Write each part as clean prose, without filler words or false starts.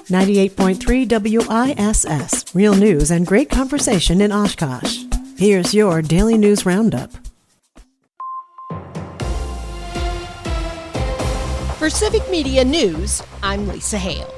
98.3 WISS, real news and great conversation in Oshkosh. Here's your Daily News Roundup. For Civic Media News, I'm Lisa Hale.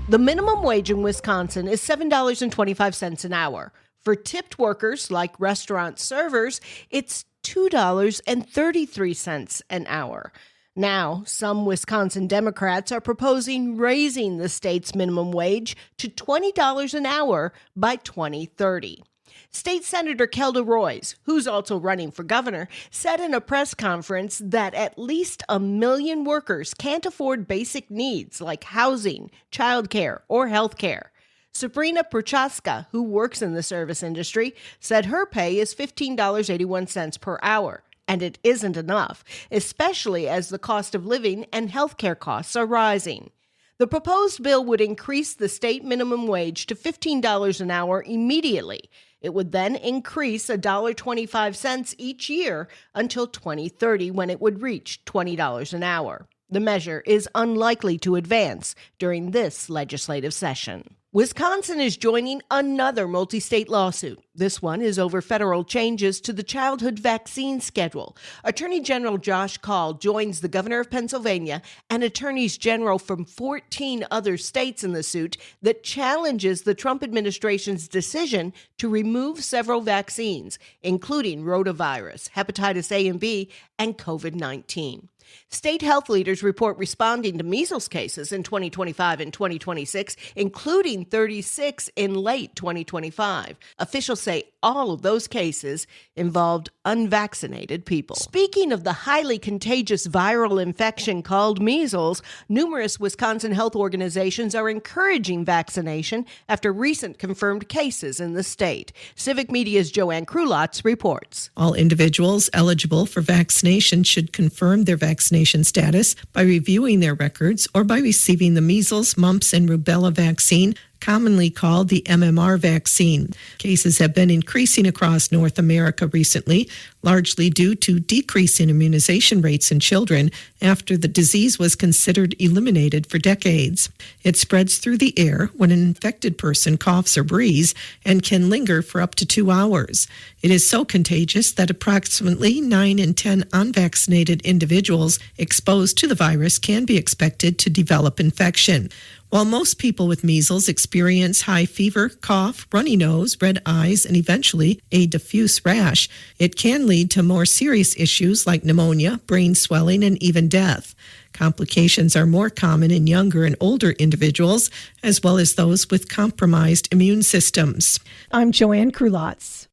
The minimum wage in Wisconsin is $7.25 an hour. For tipped workers like restaurant servers, it's $2.33 an hour. Now, some Wisconsin Democrats are proposing raising the state's minimum wage to $20 an hour by 2030. State Senator Kelda Roys, who's also running for governor, said in a press conference that at least 1 million workers can't afford basic needs like housing, childcare, or health care. Sabrina Prochaska, who works in the service industry, said her pay is $15.81 per hour. And it isn't enough, especially as the cost of living and healthcare costs are rising. The proposed bill would increase the state minimum wage to $15 an hour immediately. It would then increase $1.25 each year until 2030, when it would reach $20 an hour. The measure is unlikely to advance during this legislative session. Wisconsin is joining another multi-state lawsuit. This one is over federal changes to the childhood vaccine schedule. Attorney General Josh Kaul joins the governor of Pennsylvania and attorneys general from 14 other states in the suit that challenges the Trump administration's decision to remove several vaccines, including rotavirus, hepatitis A and B, and COVID-19. State health leaders report responding to measles cases in 2025 and 2026, including 36 in late 2025. Officials say all of those cases involved unvaccinated people. Speaking of the highly contagious viral infection called measles, numerous Wisconsin health organizations are encouraging vaccination after recent confirmed cases in the state. Civic Media's Joanne Krulotz reports. All individuals eligible for vaccination should confirm their vaccination status by reviewing their records or by receiving the measles, mumps, and rubella vaccine, commonly called the MMR vaccine. Cases have been increasing across North America recently, largely due to decrease in immunization rates in children after the disease was considered eliminated for decades. It spreads through the air when an infected person coughs or breathes and can linger for up to 2 hours. It is so contagious that approximately 9 in 10 unvaccinated individuals exposed to the virus can be expected to develop infection. While most people with measles experience high fever, cough, runny nose, red eyes, and eventually a diffuse rash, it can lead to more serious issues like pneumonia, brain swelling, and even death. Complications are more common in younger and older individuals, as well as those with compromised immune systems. I'm Joanne Krulotz.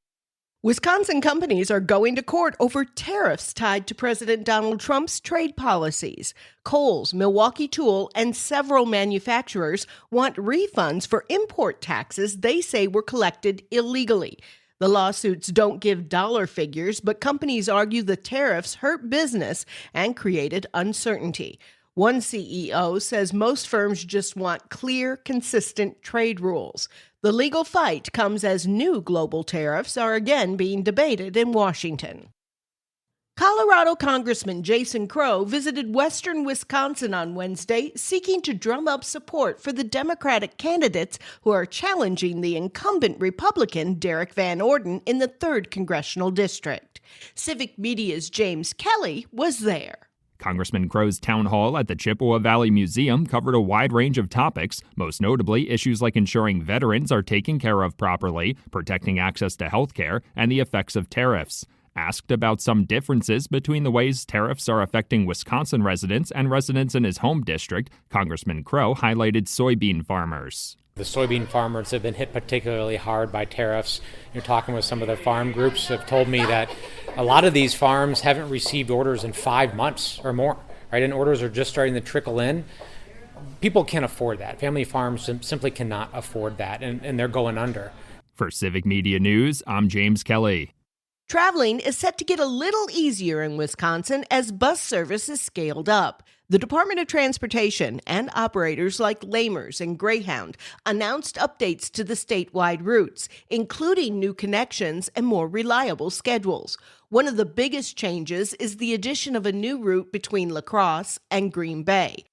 Wisconsin companies are going to court over tariffs tied to President Donald Trump's trade policies. Kohl's, Milwaukee Tool, and several manufacturers want refunds for import taxes they say were collected illegally. The lawsuits don't give dollar figures, but companies argue the tariffs hurt business and created uncertainty. One CEO says most firms just want clear, consistent trade rules. The legal fight comes as new global tariffs are again being debated in Washington. Colorado Congressman Jason Crow visited western Wisconsin on Wednesday, seeking to drum up support for the Democratic candidates who are challenging the incumbent Republican Derek Van Orden in the 3rd Congressional District. Civic Media's James Kelly was there. Congressman Crow's town hall at the Chippewa Valley Museum covered a wide range of topics, most notably issues like ensuring veterans are taken care of properly, protecting access to health care, and the effects of tariffs. Asked about some differences between the ways tariffs are affecting Wisconsin residents and residents in his home district, Congressman Crow highlighted soybean farmers. The soybean farmers have been hit particularly hard by tariffs. You're talking with some of the farm groups have told me that a lot of these farms haven't received orders in 5 months or more, right? And orders are just starting to trickle in. People can't afford that. Family farms simply cannot afford that, and they're going under. For Civic Media News, I'm James Kelly. Traveling is set to get a little easier in Wisconsin as bus service is scaled up. The Department of Transportation and operators like Lamers and Greyhound announced updates to the statewide routes, including new connections and more reliable schedules. One of the biggest changes is the addition of a new route between La Crosse and Green Bay.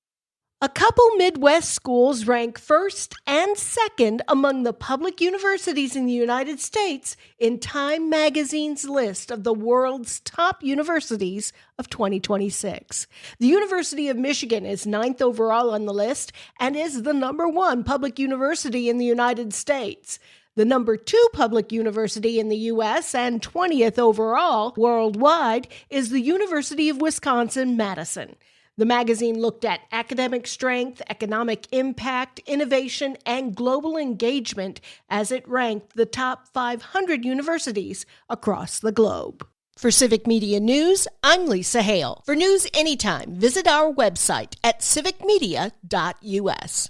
A couple Midwest schools rank first and second among the public universities in the United States in Time Magazine's list of the world's top universities of 2026. The University of Michigan is ninth overall on the list and is the number one public university in the United States. The number 2 public university in the U.S. and 20th overall worldwide is the University of Wisconsin-Madison. The magazine looked at academic strength, economic impact, innovation, and global engagement as it ranked the top 500 universities across the globe. For Civic Media News, I'm Lisa Hale. For news anytime, visit our website at civicmedia.us.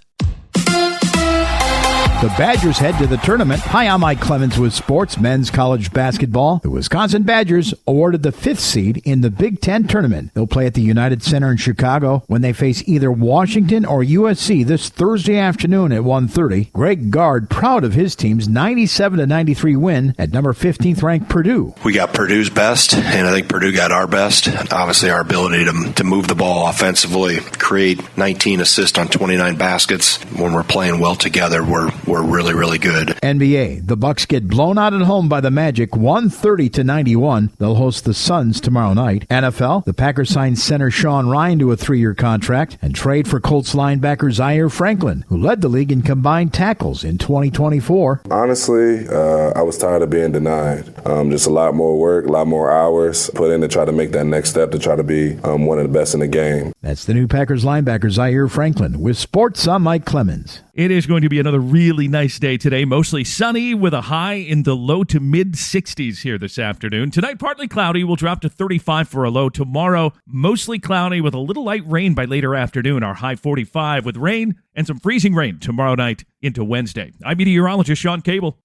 The Badgers head to the tournament. Hi, I'm Mike Clemens with sports men's college basketball. The Wisconsin Badgers awarded the 5th seed in the Big Ten tournament. They'll play at the United Center in Chicago when they face either Washington or USC this Thursday afternoon at 1:30. Greg Gard proud of his team's 97-93 win at number 15th ranked Purdue. We got Purdue's best, and I think Purdue got our best. Obviously, our ability to move the ball offensively, create 19 assists on 29 baskets. When we're playing well together, we're really, really good. NBA, the Bucks get blown out at home by the Magic 130-91. They'll host the Suns tomorrow night. NFL, the Packers signed center Sean Ryan to a 3-year contract and trade for Colts linebacker Zaire Franklin, who led the league in combined tackles in 2024. Honestly, I was tired of being denied. Just a lot more work, a lot more hours put in to try to make that next step to try to be one of the best in the game. That's the new Packers linebacker Zaire Franklin. With sports, I'm Mike Clemens. It is going to be another really nice day today, mostly sunny with a high in the low to mid-60s here this afternoon. Tonight, partly cloudy, will drop to 35 for a low. Tomorrow, mostly cloudy with a little light rain by later afternoon, our high 45 with rain and some freezing rain tomorrow night into Wednesday. I'm meteorologist Sean Cable.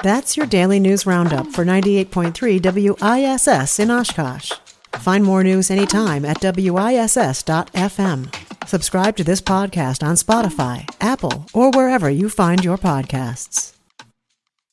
That's your daily news roundup for 98.3 WISS in Oshkosh. Find more news anytime at WISS.FM. Subscribe to this podcast on Spotify, Apple, or wherever you find your podcasts.